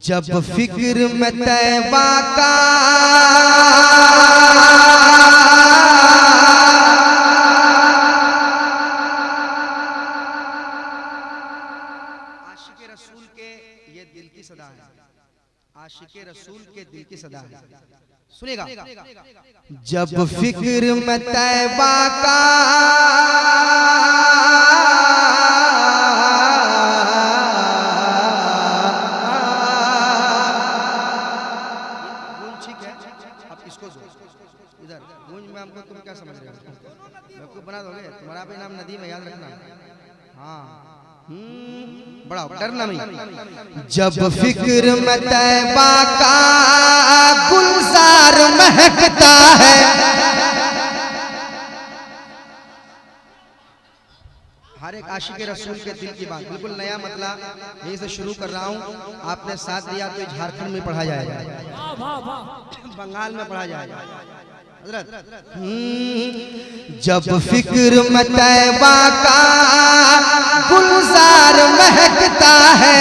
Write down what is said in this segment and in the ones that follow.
जब फिक्र में तैबा का आशिक़े रसूल के ये दिल की सदा है, आशिक़े रसूल के दिल की सदा है। सुनेगा, जब फिक्र में तैबा का इधर गूंज में हमको तुम क्या समझ रहे हो? बेवकूफ बना दोगे? तुम्हारा भी नाम नदीम है, याद रखना। हाँ बड़ा डरना नहीं। जब फिक्र में तैबा का गुलजार महकता है, हर एक आशिक़े रसूल के दिल की बात, बिल्कुल नया मतलब यहीं से शुरू कर रहा हूँ। आपने साथ दिया तो झारखंड में पढ़ा जाएगा, बंगाल में पढ़ा जाएगा। जब फिक्र में तैबा का गुलजार महकता है,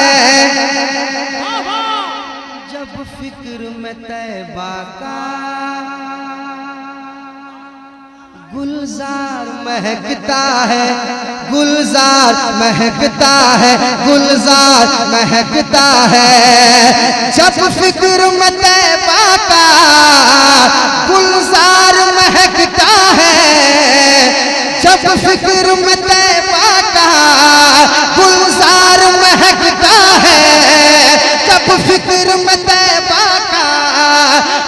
जब फिक्र में तैबा का गुलजार महकता है, गुलजार महकता है, गुलजार महकता है। जब फिक्र में तैबा का गुलजार महकता है, जब फिक्र में तैबा का गुलजार महकता है, जब फिक्र में तैबा का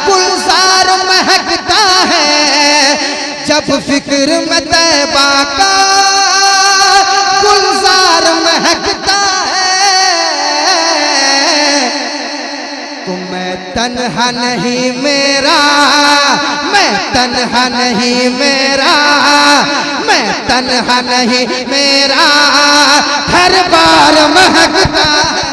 गुलजार महकता है, जब फिक्र में तैबा का गुलजार महकता है, तो मैं तन्हा नहीं मेरा, मैं तन्हा नहीं मेरा, मैं तन्हा नहीं मेरा, हर बार महकता है।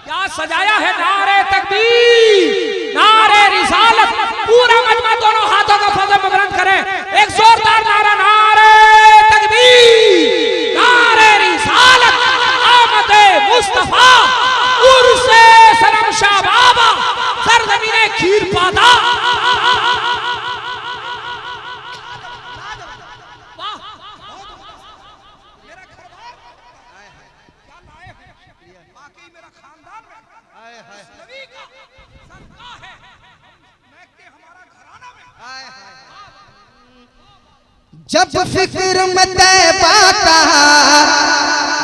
क्या सजाया है नारे तकबीर, नारे रिसालत, पूरा मजमा दोनों हाथों का फजल में बुलंद करें, एक जोरदार नारा, नारे तकबीर, नारे रिसालत, आमदे मुस्तफा, उर्से सनम शाह बाबा, सरजमीने खीर पादा। जब फिक्र में तैबा का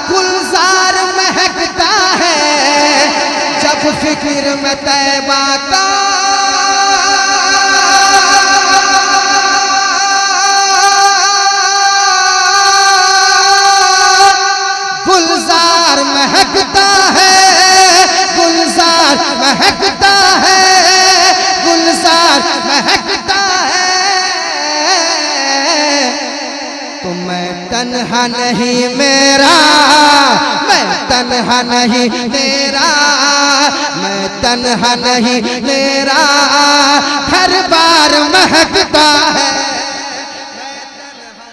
गुलजार महकता है, जब फिक्र में तैबा का गुलजार महकता है, गुलजार महकता है, गुलजार महकता है, तो मैं तन्हा नहीं मेरा, मैं तन्हा नहीं मेरा, मैं तन्हा नहीं मेरा, हर बार महकता है, मैं तन्हा नहीं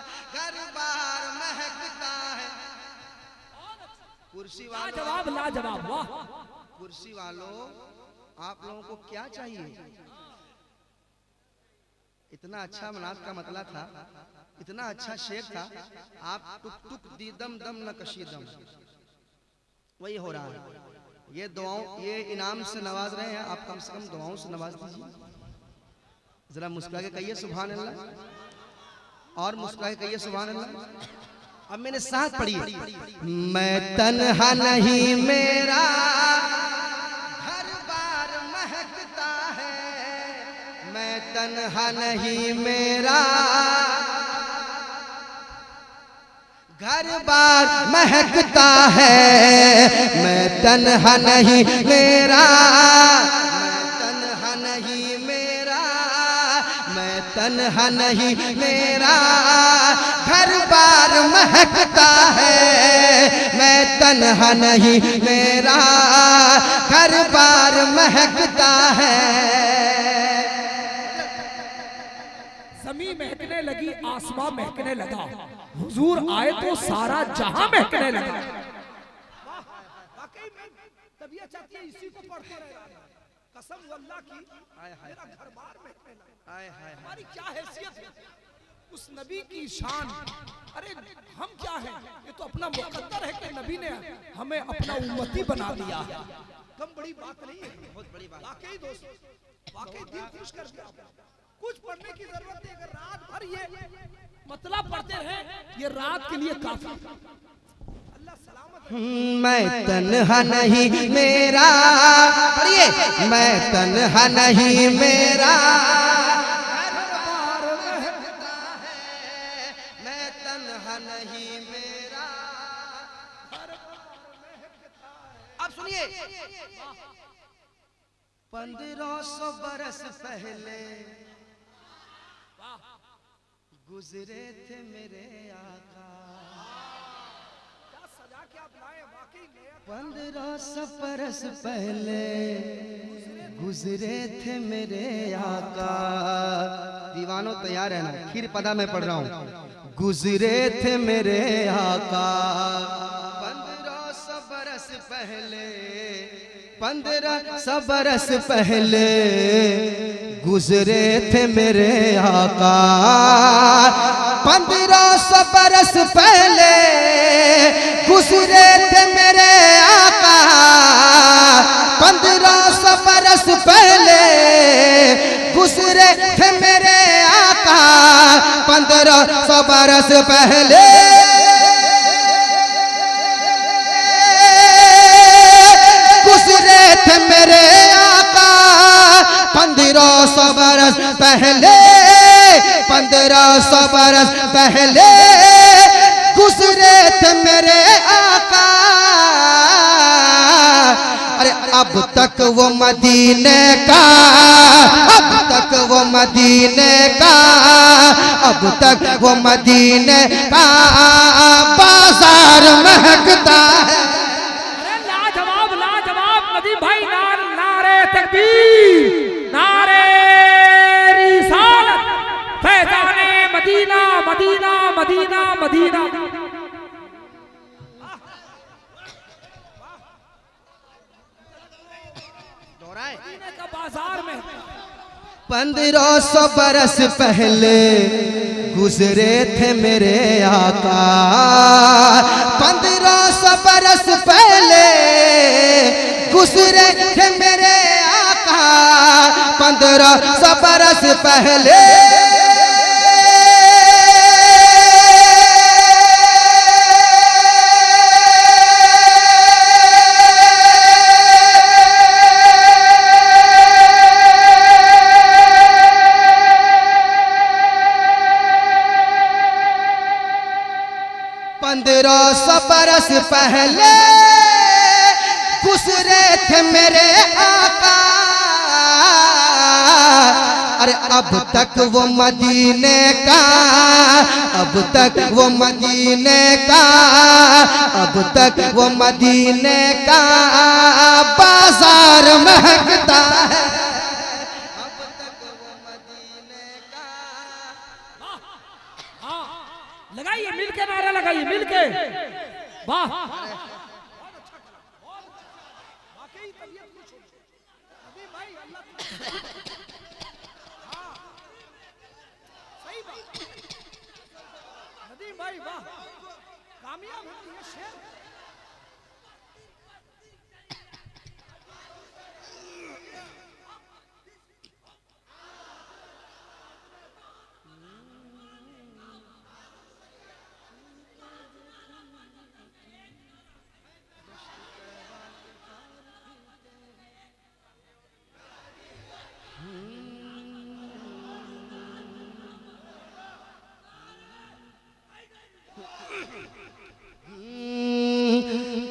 मेरा, हर बार महकता है। कुर्सी वालों, लाजवाब लाजवाब, वाह। कुर्सी वालों, आप लोगों को क्या चाहिए? इतना अच्छा मनात का मतलब था, इतना अच्छा शेर था, आप टुक टुक दीदम दम न कशीदम, वही हो रहा है। ये दुआओं, ये इनाम से नवाज रहे हैं, आप कम से कम दुआओं से नवाज दीजिए। जरा मुस्कुरा के कहिए सुभान अल्लाह, और मुस्कुरा के कहिए सुभान अल्लाह। अब मैंने साथ पढ़ी, मैं तन्हा नहीं मेरा, हर बार महकता है, मैं तन्हा नहीं मेरा, घर बार महकता है, मैं तन्हा नहीं मेरा, मैं तन्हा नहीं मेरा, मैं तन्हा नहीं मेरा, घर बार महकता है, मैं तन्हा नहीं मेरा, घर बार महकता है। ज़मीं महकने लगी आसमां महकने लगा, हुजूर आए तो सारा जहां महकने लगा। वाकई में तबीयत चाहती है इसी को पढ़ते रहना। कसम वल्लाह की मेरा घर बार महकने लगा। हमारी क्या हैसियत है उस नबी की शान। अरे हम क्या हैं, ये तो अपना मुकद्दर है कि नबी ने हमें अपना उम्मती बना दिया। कम बड़ी बात नहीं है, बहुत बड़ी बात। वाकई दोस्त, वाकई दिल खुश कर दिया। कुछ पढ़ने की जरूरत नहीं, अगर रात भर ये मतलब पढ़ते रहे ये रात के लिए काफी। अल्लाह सलामत। मैं तन्हा नहीं मेरा, पढ़िए, मैं तन्हा नहीं मेरा, मैं तन्हा नहीं मेरा। अब सुनिए, 1500 बरस पहले गुजरे थे मेरे आका। 1500 बरस पहले गुजरे थे मेरे आका। दीवानों तैयार है ना, खीर पदा में पढ़ रहा हूँ। गुजरे थे मेरे आका 1500 बरस पहले, 1500 बरस पहले गुजरे थे मेरे आका। 1500 बरस पहले गुजरे थे मेरे आका। 1500 बरस पहले गुजरे थे मेरे आका। 1500 बरस पहले गुजरे थे मेरे आका। 1500 बरस पहले, 1500 बरस पहले गुजरे थे मेरे आका। अरे अब तक वो मदीने का, अब तक वो मदीने का, अब तक वो मदीने का बाजार महकता है। लाजवाब लाजवाब नदी भाई, नारे तकबीर, नारे रिसालत, फैजाने मदीना मदीना मदीना मदीना। मदीने का बाजार में 1500 बरस पहले गुजरे थे मेरे आका। 1500 बरस पहले गुजरे थे मेरे आका। 1500 बरस पहले बरस पहले गुजरे थे मेरे आका। अरे अब तक वो मदीने का, अब तक वो मदीने का, अब तक वो मदीने का बाजार महकता है। अब तक वो मदीने का। हाँ, लगाइए मिलके नारा लगाइए मिलके। वाह वाकई तबीयत कुछ अभी भाई अल्लाह सही बात। नदीम भाई वाह, कामयाब है ये शेर।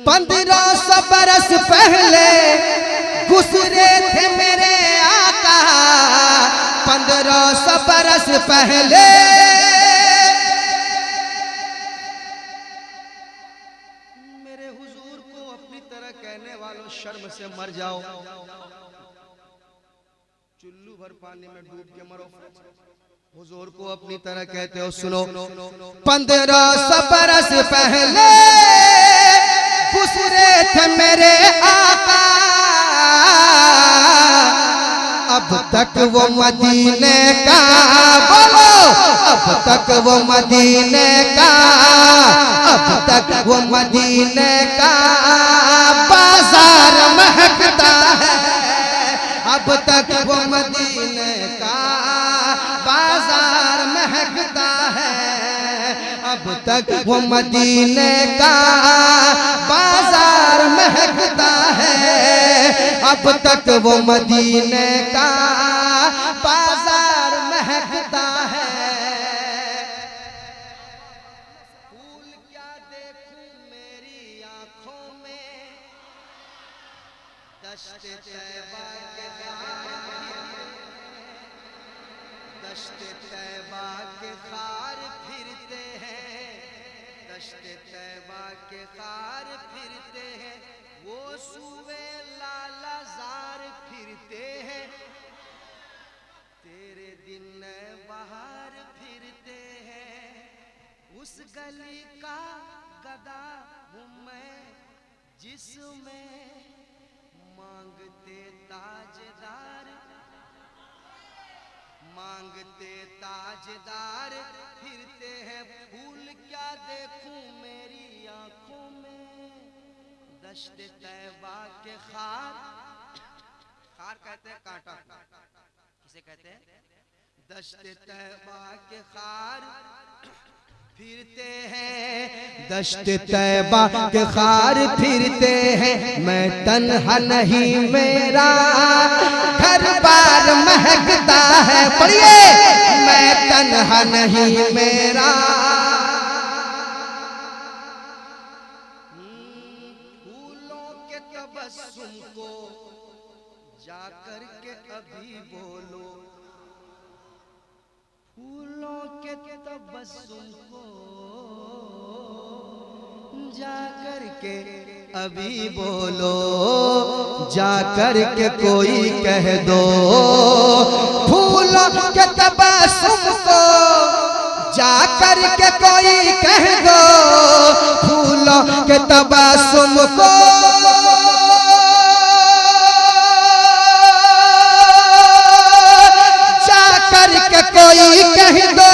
पंद्रह सौ बरस पहले गुजरे थे मेरे आका। 1500 बरस पहले मेरे हुजूर को अपनी तरह कहने वालों शर्म से मर जाओ, चुल्लू भर पानी में डूब के मरो। हुजूर को अपनी तरह कहते हो, सुनो 1500 बरस पहले गुजरे थे मेरे आका, अब तक वो मदीने का, बोलो अब तक वो मदीने का, अब तक वो मदीने का बाजार महकता है, अब तक वो मदीने का बाजार महकता है, अब तक वो मदीने का बाजार महकता है, अब तक वो मदीने का बाजार महकता है। फूल क्या देखूं मेरी आंखों में, दश्ते तैबा के दश्ते तैबा के खार फिरते हैं, दश्ते तैबा के खार फिरते हैं, वो सूबे लालाजार फिरते हैं, तेरे दिन बाहर फिरते हैं, उस गली का गदा हूँ मैं जिसमें मांगते ताजदार, मांगते ताजदार फिरते हैं। फूल क्या देखूं मेरी आंखों में, दश्त तैबा के खार, खार कहते हैं कांटा, किसे कहते हैं, दश्त तैबा के खार फिरते हैं, दश्त तैबा के खार फिरते हैं, मैं तन्हा नहीं मेरा घर बार महकता है, पढ़िए मैं तन्हा नहीं मेरा, फूलों के तबस्सुम को जाकर के अभी बोलो, फूलों के तबस्सुम को जाकर के अभी बोलो, जाकर के कोई कह दो, फूलों के तबस्सुम को जाकर के कोई कह दो, फूलों के तबस्सुम को जाकर के कोई कह दो,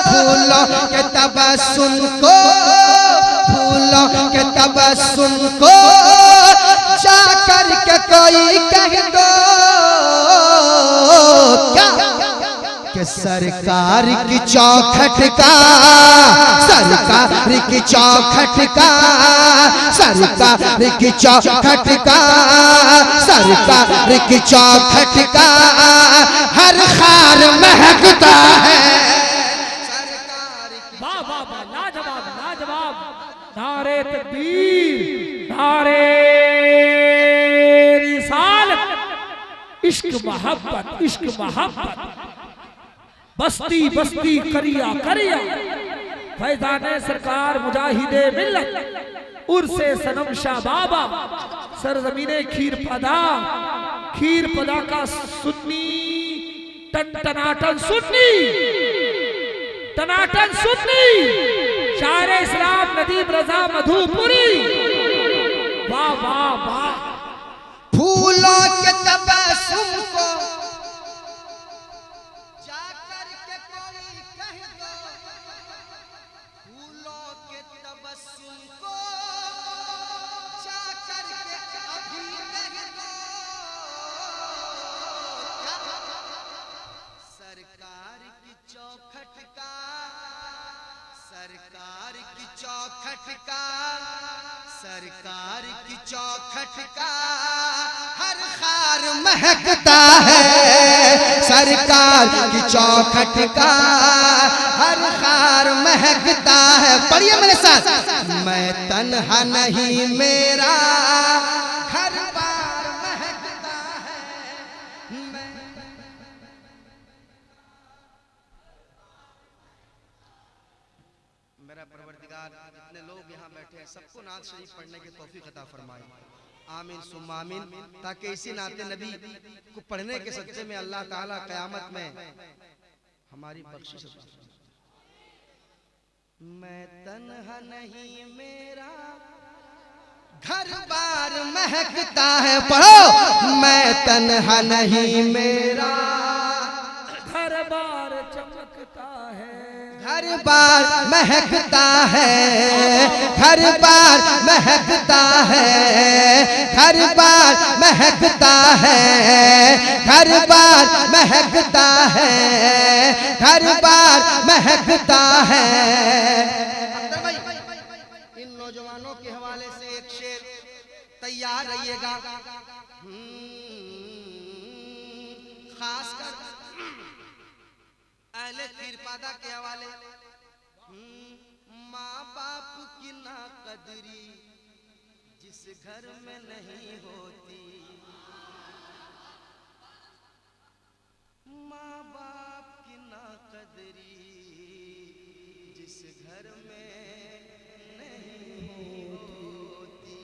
फूलों के तबस्सुम को, फूलों के तबस्सुम को जाकर के कोई कह दो, क्या कि सरकार की चौखट का, सरकार की चौखट का, सरकार की चौखट का, सरकार की चौखट का हर खार महकता है। वाह वाह वाह, लाजवाब लाजवाब, नारे तकबीर, नारे रिसालत, इश्क मोहब्बत, इश्क मोहब्बत, बस्ती बस्ती करिया करिया, फैजाने सरकार मुजाहिदे मिल्लत, उर्से सनम शाह बाबा, सरजमीने खीर पदा का सुन्नी टनाटन सुन्नी, टनाटन सुन्नी, शायर इस्लाम नदीम रजा मधुपुरी, वाह वाह वाह। फूलों के तबस्सुम को जाकर के कोई कह दो, फूलों के तबस्सुम को जाकर के अभी कह दो, सरकार की चौखट का, सरकार की चौखट का, सरकार की चौखट का हर खार महकता है, सरकार की चौखट का हर खार महकता है। पढ़िए मेरे साथ, मैं तन्हा नहीं मेरा घर बार महकता है, मेरा परवरदिगार जितने लोग यहाँ बैठे हैं सबको नात शरीफ पढ़ने की तौफीक अता फरमाए, आमीन सुम्मा आमीन, ताकि इसी नाते नबी को पढ़ने के सच्चे में अल्लाह ताला क़यामत में हमारी बख्शिश अता फरमा। मैं तन्हा नहीं मेरा घर बार महकता है, पढ़ो। मैं तन्हा नहीं मेरा घर बार चमकता है, घर बार महकता है, घर बार महकता है, घर बार महकता है, घर बार महकता है, घर बार महकता है। अख्तर भाई, इन नौजवानों के हवाले से एक शेर तैयार रहिएगा, खासकर अहले पीरपादा के हवाले। माँ बाप की ना कदरी जिस घर में नहीं होती, माँ बाप की ना कदरी जिस घर में नहीं होती,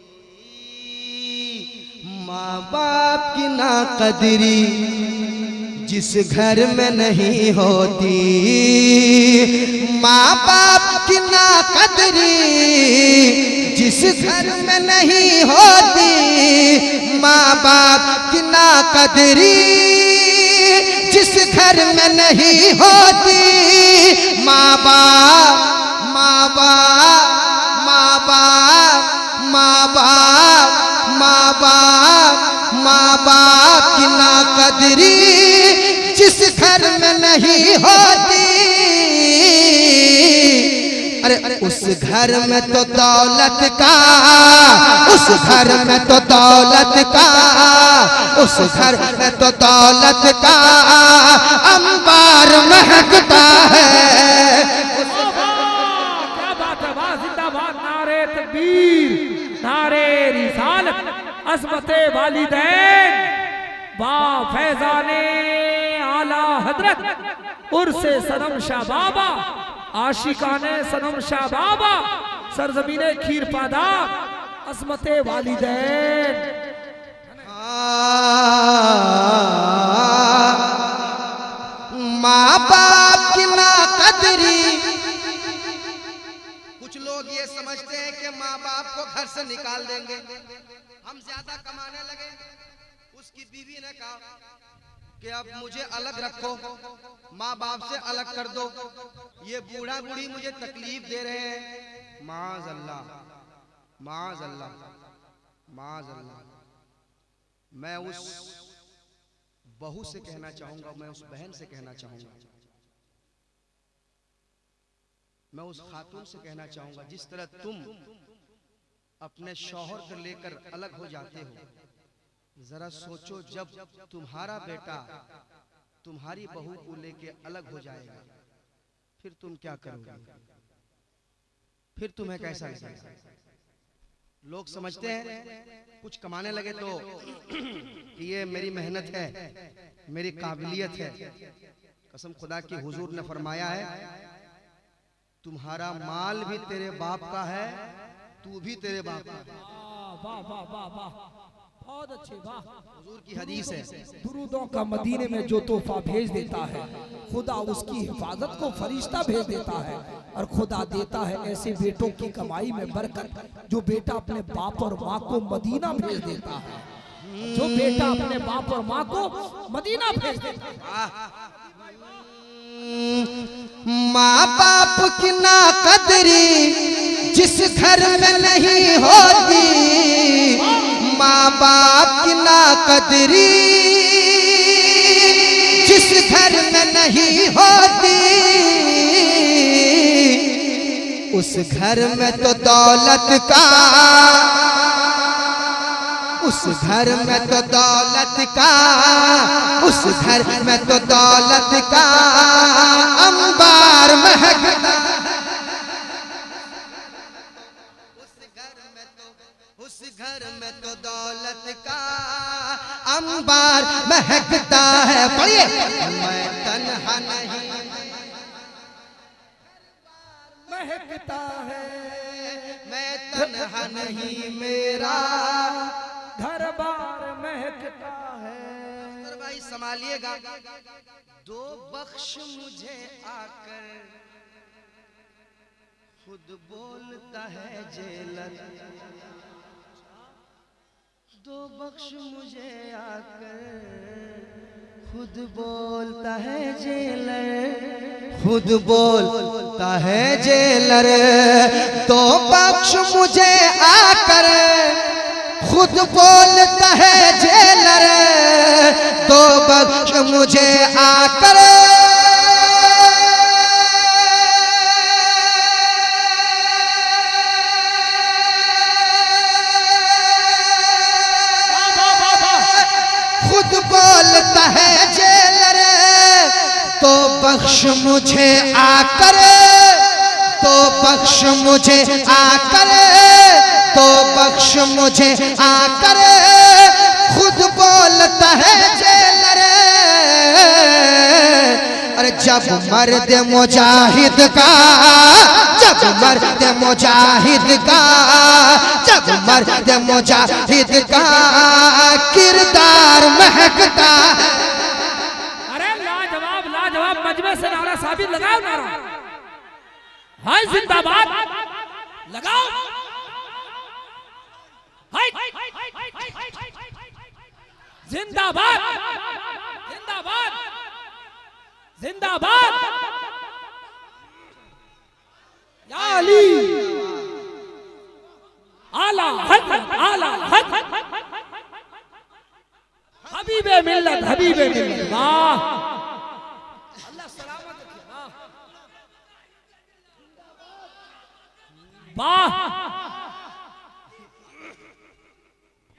माँ बाप की ना कदरी जिस घर में नहीं होती, माँ बाप की ना कदरी जिस घर में नहीं होती, माँ बाप की ना कदरी जिस घर में नहीं होती, माँ बाप माँ बाप माँ बाप माँ बाप माँ बाप माँ बाप की ना कदरी जिस घर में नहीं होती, अरे उस घर में तो दौलत का, उस घर में तो दौलत का, उस घर में तो दौलत का अंबार महकता है। क्या बात है, वाह जिंदाबाद, नारे तकबीर, नारे रिसालत, अज़मते वालिदैन, वाह फैज़ाने आला हजरत उर्से सनम शाह बाबा, आशिकाने सनम शाह बाबा, सरजमीने खीरपादा, अज़मते वालिदैन। माँ बाप की ना कदरी, कुछ लोग ये समझते हैं कि माँ बाप को घर से निकाल देंगे, हम ज्यादा कमाने लगे। उसकी बीवी ने कहा कि अब मुझे अलग रखो, माँ बाप से अलग कर दो, ये बूढ़ा बूढ़ी मुझे तकलीफ दे रहे हैं। माज़अल्लाह माज़अल्लाह माज़अल्लाह। मैं उस बहू से कहना चाहूंगा, मैं उस बहन से कहना चाहूंगा, मैं उस खातून से कहना चाहूंगा, जिस तरह तुम अपने शौहर को लेकर अलग हो जाते हो, जरा सोचो जब तुम्हारा बेटा तुम्हारी बहू को लेके अलग हो जाएगा, फिर तुम क्या करोगे, फिर तुम्हें कैसा लगेगा। लोग समझते हैं कुछ कमाने लगे तो ये मेरी मेहनत है, मेरी काबिलियत है। कसम खुदा की हुजूर ने फरमाया है, तुम्हारा माल भी तेरे बाप का है, तू भी तेरे बाप का है। वाह वाह वाह वाह, बहुत अच्छे, वाह। हुजूर की हदीस है, दुरूदों का मदीने में जो तोहफा भेज देता है, खुदा उसकी हिफाजत को फरिश्ता भेज देता है, और खुदा देता है ऐसे बेटों की कमाई में बरकत, जो बेटा अपने बाप और माँ को मदीना भेज देता है, जो बेटा अपने बाप और माँ को मदीना भेज देता है। माँ बाप की ना कदरी जिस घर में नहीं होती, माँ बाप की ना कदरी जिस घर में नहीं होती, उस घर में तो दौलत का, उस घर में तो दौलत का, उस घर में तो दौलत का अंबार महकता, उस घर में तो दौलत का अंबार महकता है। पढ़िए, मैं तन्हा नहीं महकता है, मैं तन्हा नहीं मेरा घर बार महकता है। भाई संभालिएगा, दो बख्श मुझे आकर खुद बोलता है जेलर, दो बख्श मुझे आकर खुद बोलता है जेलर, खुद बोलता है जेलर। दो बख्श मुझे आकर खुद बोलता है जेलर, दो बख्श मुझे आकर खुद बोलता है जेलर, तो बख्श मुझे आकर, तो बख्श मुझे आकर, तो बख्श मुझे आकर खुद बोलता है जेलर। अरे जब मर्द मुजाहिद का, जब मर्द मुजाहिद का, जब मर्द मुजाहिद का किरदार महकता है। अरे लाजवाब लाजवाब, मजमे से नारा साबित लगाओ, नारा हाय जिंदाबाद लगाओ, हाय जिंदाबाद जिंदाबाद जिंदाबाद, या अली आला हज़रत, आला हज़रत, हबीबे मिल्लत, हबीबे मिल्लत। वाह, अल्लाह सलामत रखे। वाह,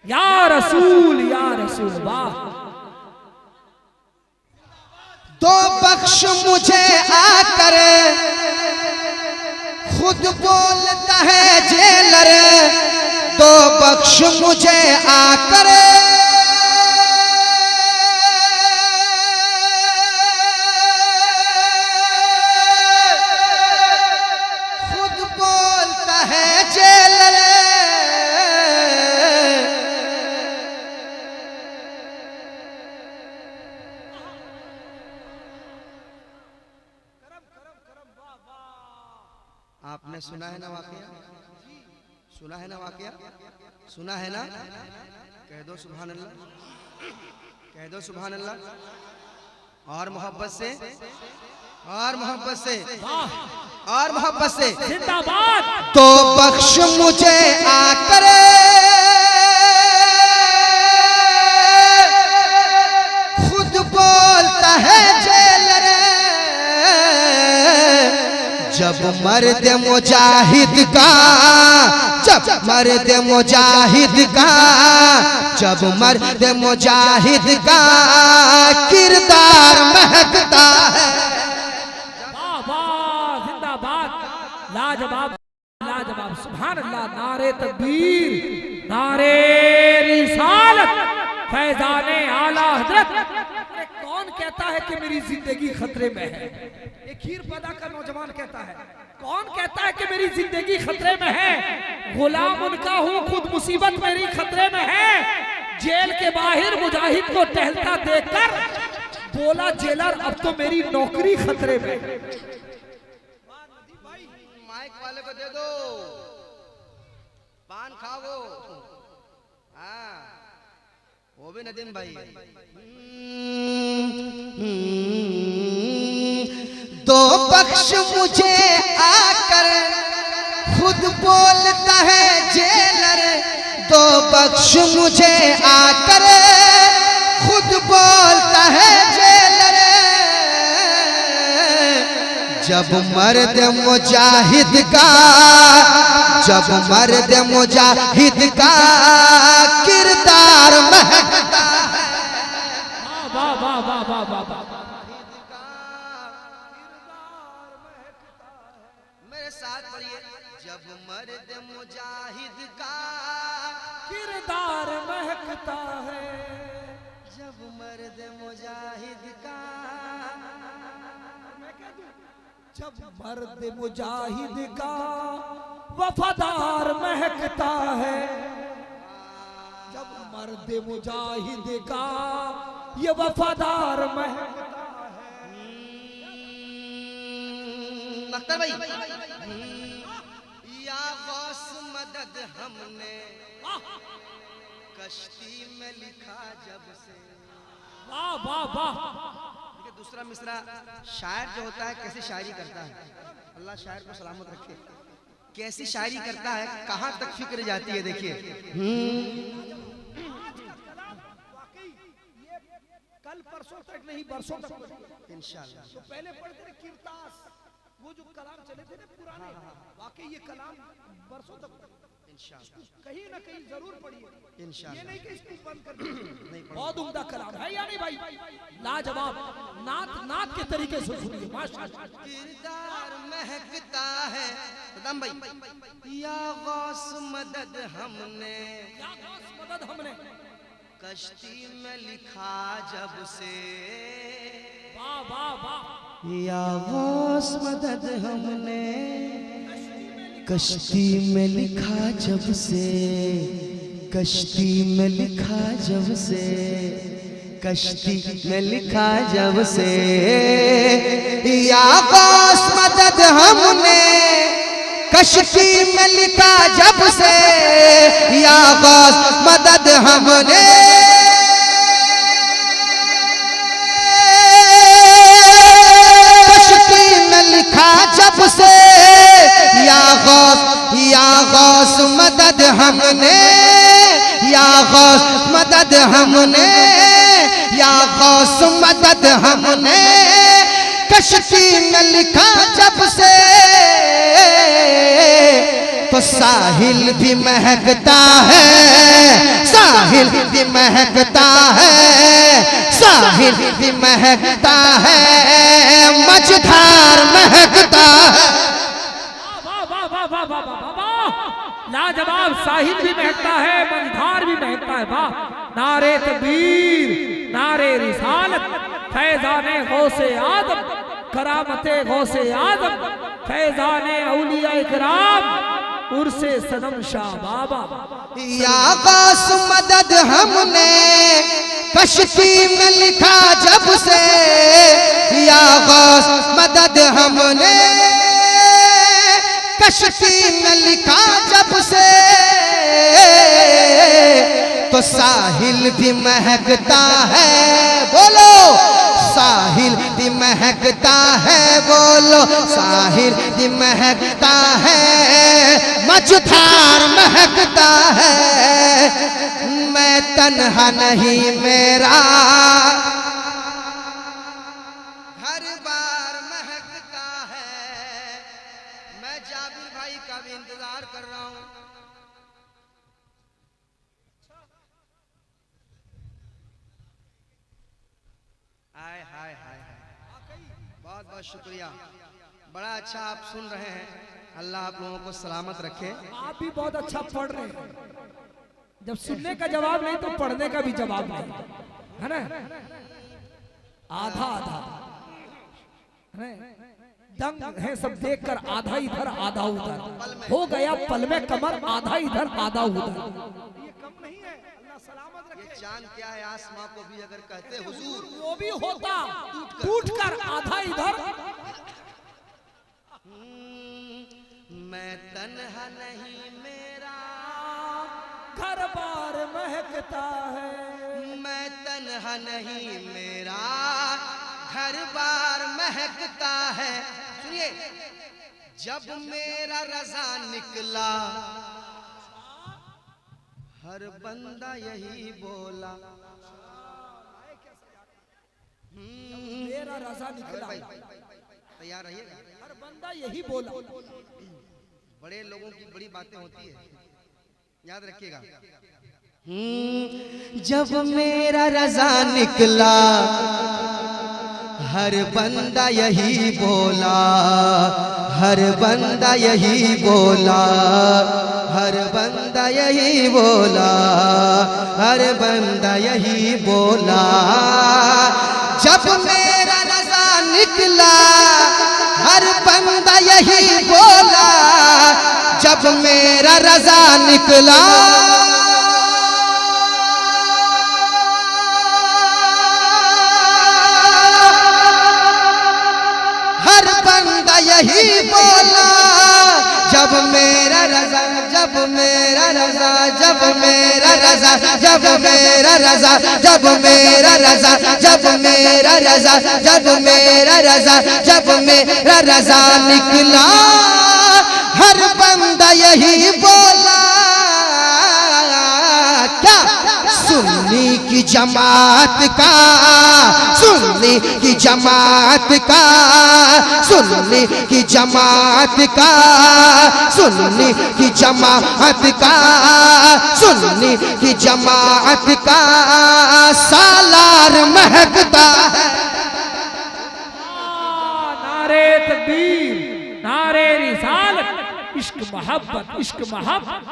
या रसूल, या रसूल। वाह, दो बख्श मुझे आकर खुद बोलता है जेलर, दो बख्श मुझे आकर खुद बोलता है जेलर। आपने सुना है ना वाकया, सुना है ना वाकया, सुना है ना? कह दो सुभान अल्लाह, कह दो सुभान अल्लाह, और मोहब्बत से, और मोहब्बत से, और मोहब्बत से जिंदाबाद। तो बख्श मुझे आकर खुद बोलता है जेलर। जब मर्द मुजाहिद का, जब मर्द मुजाहिद का, जब मर्द मुजाहिद का किरदार महकता है। वाह वाह, जिंदाबाद, लाजवाब लाजवाब, सुभान अल्लाह, नारे तकबीर, नारे रिसालत, फैजाने आला हजरत। कौन कहता है कि मेरी जिंदगी खतरे में है? एक खीर पैदा का नौजवान कहता है, कौन कहता है कि मेरी जिंदगी खतरे में है? गुलाम उनका हूँ, खुद मुसीबत मेरी खतरे में है। जेल के बाहर मुजाहिद को टहलता देखकर बोला जेलर, अब तो मेरी नौकरी खतरे में। माइक वाले को दे दो, पान खाओ। हाँ, वो भी नदीम भाई। दो बख्श मुझे आकर खुद बोलता है जेलर, दो बख्श मुझे आकर खुद बोलता है जेलर। जब मर्द मुजाहिद का, जब मर्द मुजाहिद का किरदार महकता है। वाह वाह वाह वाह वाह वाह, मेरे साथ पढ़िए, जब मर्द मुजाहिद का किरदार महकता है, जब मर्द मुजाहिद का, जब मर्द मुजाहिद का वफादार महकता है, जब मर्द मुजाहिद का ये वफादार महकता है। अख्तर भाई या गौस मदद हमने कश्ती में लिखा जब से। वाह वाह वाह। देखिए दूसरा मिसरा शायर जो होता है कैसी शायरी करता है, अल्लाह शायर को सलामत रखे, कैसी शायरी करता है, कहां तक फिक्र जाती है। देखिए कल परसों तक नहीं बरसों तक इंशाल्लाह। तो पहले पढ़ते थे कीर्तास, वो जो कलाम चले थे ना पुराने, वाकई ये कलाम बरसों तक इंशाल्लाह कहीं ना कहीं जरूर पढ़िए। ये इंशाल्लाह नहीं कि इसको बंद कर दीजिए। नहीं बहुत उम्दा कलाम है या नहीं भाई? लाजवाब नात नात के तरीके से सुनिए माशाअल्लाह। किरदार महकता है सदाम भाई या गौस मदद हमने या गौस मदद हमने कश्ती में लिखा जब से। वाह वाह वाह। या गौस मदद हमने कश्ती में लिखा जब से, कश्ती में लिखा जब से, कश्ती में लिखा जब से। या गौस मदद हमने कश्ती में लिखा जब से, या गौस मदद हमने कश्ती में लिखा जब से। या गौस मदद हमने, या गौस मदद हमने, या गौस मदद हमने कश्ती में लिखा जब से। तो साहिल भी महकता है, साहिल भी महकता है, साहिल भी महकता है, मझधार महकता है। वाह वाह वाह वाह वाह वाह वाह। लाजवाब। साहिल भी महकता है, मझधार भी महकता है। वाह। नारे तकबीर, नारे रिसालत, फैजाने गौसे आदम, करामते गौसे आदम, फैजाने औलिया इकराम, उर्से सनम शाह बाबा। या गौस मदद हमने कश्ती में लिखा जब से, या गौस मदद हमने कश्ती में लिखा जब से। तो साहिल भी महकता है, बोलो साहिल भी महकता है, बोलो साहिल भी महकता है, मझधार महकता है। मैं तन्हा नहीं मेरा घर बार महकता है। मैं जाबिर भाई का भी इंतजार कर रहा हूं। हाय हाय हाय, बहुत बहुत शुक्रिया, बड़ा अच्छा आप सुन रहे हैं। अल्लाह आप लोगों को सलामत रखे। आप भी बहुत अच्छा पढ़ रहे हैं। जब सुनने का जवाब नहीं तो पढ़ने का भी जवाब नहीं, है ना? आधा आधा है, दंग है सब देखकर, आधा इधर आधा उधर हो गया पल में कमर, आधा इधर आधा उधर। ये कम नहीं है, अल्लाह सलामत रखे। ये चांद क्या है आसमां को भी अगर कहते हुजूर, वो भी होता टूट कर आधा इधर। मैं तन्हा नहीं मेरा घर बार महकता है, मैं तन्हा नहीं मेरा घर बार महकता है। सुनिए, जब मेरा रज़ा निकला हर बंदा यही बोला। मेरा रज़ा निकला, तैयार रहिएगा, हर बंदा यही बोला। बड़े लोगों की बड़ी बातें होती है, याद रखिएगा। जब मेरा रज़ा निकला हर बंदा यही बोला, हर बंदा यही बोला, हर बंदा यही बोला, हर बंदा यही बोला। जब मेरा रज़ा निकला हर बंदा यही बोला, जब मेरा रज़ा निकला हर बंदा यही जब मेरा रजा, जब मेरा रजा, जब मेरा रजा, जब मेरा रजा, जब मेरा रजा, जब मेरा रजा, जब मेरा रजा, जब मेरा रजा निकला, हर बंदा यही बोला, क्या सुन्नी की जमात का, सुन्नी की जमात का, सुन्नी की जमात का, सुन्नी की जमात का, सुन्नी की जमात का सालार महकता है। नारे तकबीर, नारे रिसालत, इश्क मोहब्बत, इश्क मोहब्बत,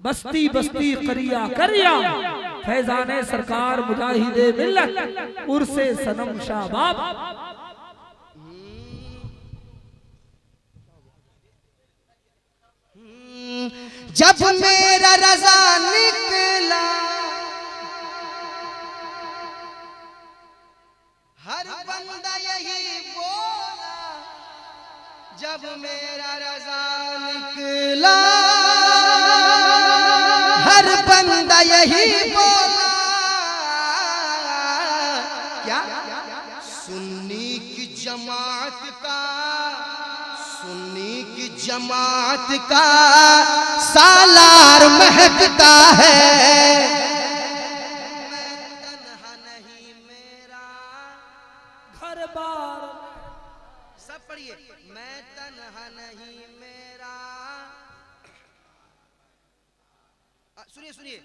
बस्ती बस्ती करिया करिया, फैजाने सरकार मुजाहिदे मिल्लत, उर्से सनम शाबाब। जब मेरा रजा निकला, हर बंदा यही बोला, जब मेरा रजा निकला, हर बंदा यही बोला, क्या सुन्नी की जमात का, सुन्नी की जमात का सालार महकता है। मैं तन्हा नहीं मेरा घर बार, सब पढ़िए, मैं तन्हा नहीं मेरा, सुनिए सुनिए,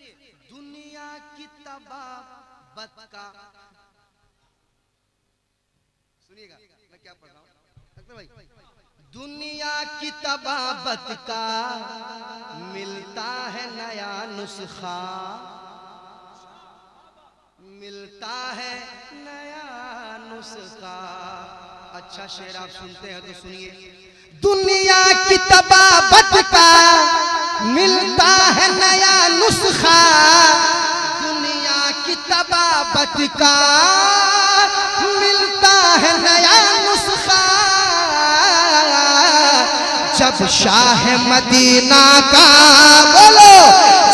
दुनिया की तबाबत का, सुनिएगा मैं क्या पढ़ रहा हूँ भाई, दुनिया की तबाबत का मिलता है नया नुस्खा, मिलता है नया नुस्खा। अच्छा शेर आप सुनते हैं तो सुनिए, दुनिया की तबाबत का मिलता है नया नुस्खा, दुनिया की तबाबत का मिलता है नया नुस्खा, जब शाह मदीना का, बोलो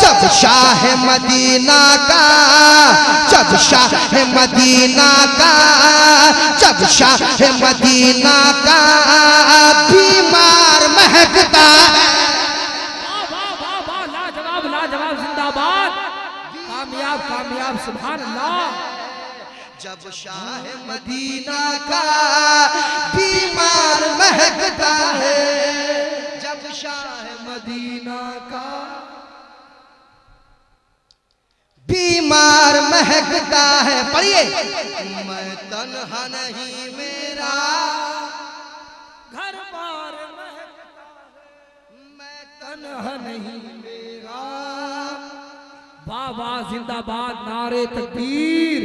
जब शाह मदीना का, जब शाह मदीना का, जब शाह मदीना का बीमार महकता है। लाजवाब लाजवाब, जिंदाबाद, कामयाब कामयाब, सुभान अल्लाह। जब शाह मदीना का बीमार महकता है, जब शाह मदीना का बीमार महकता है। पढ़िए, मैं तन्हा नहीं मेरा घर बार महकता है, मैं तन्हा नहीं मेरा। वाह वाह, जिंदाबाद, नारे तकबीर,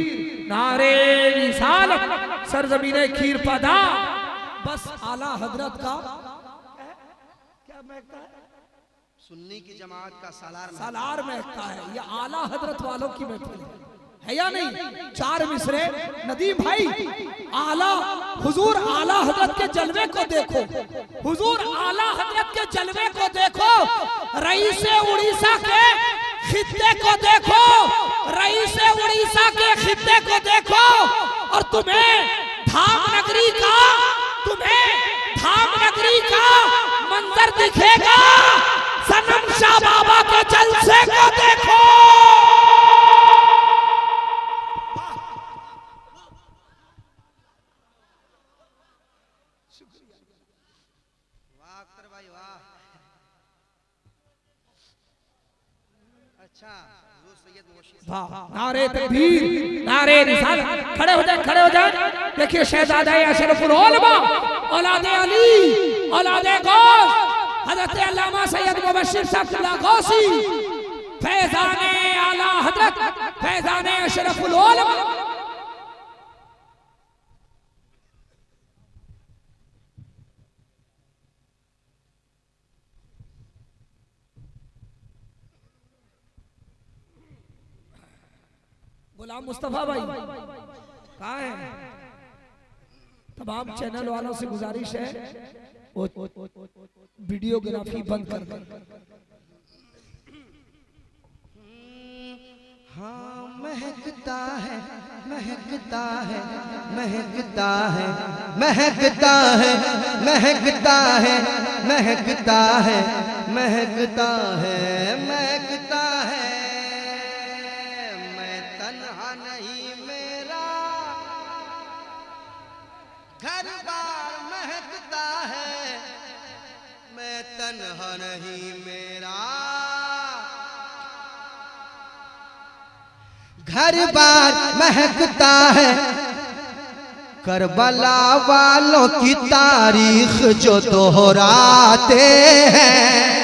नारे रिसालत, सरजमीने खीर पदा, बस आला हजरत का क्या महकता है? सुन्नी की जमात का सालार महकता है। ये आला हजरत वालों की महफिल है या नहीं? चार मिसरे नदीम भाई, आला हुजूर आला हजरत के जलवे को देखो, हुजूर आला हजरत के जलवे को देखो, रईस उड़ीसा के खित्ते को देखो, रईस उड़ीसा के खित्ते को देखो, और तुम्हें धाम नगरी का, तुम्हें धाम नगरी का मंजर दिखेगा, सनम शाह बाबा के जलसे को देखो। वाह अख्तर भाई वाह। अच्छा, नारे तकबीर, नारे रिसालत, खड़े हो जाए, खड़े हो जाए। देखिए शहजादा अशरफुल उलमा, औलादे अली, औलादे गौस, हजरत अल्लामा सैयद मुबश्शिर साहब गौसी, फैजाने आला हजरत, फैजाने अशरफुल उलमा। गुलाम मुस्तफा भाई कहाँ है? तमाम चैनल वालों से गुजारिश है वो वीडियोग्राफी बंद कर दे। हाँ महकता है महकता है महकता है महकता है महकता है महकता है महकता है महकता है। मैं तन्हा नहीं मेरा घर बार महकता है। मैं तन्हा नहीं मेरा घर बार महकता है। करबला वालों की तारीख जो दोहराते हैं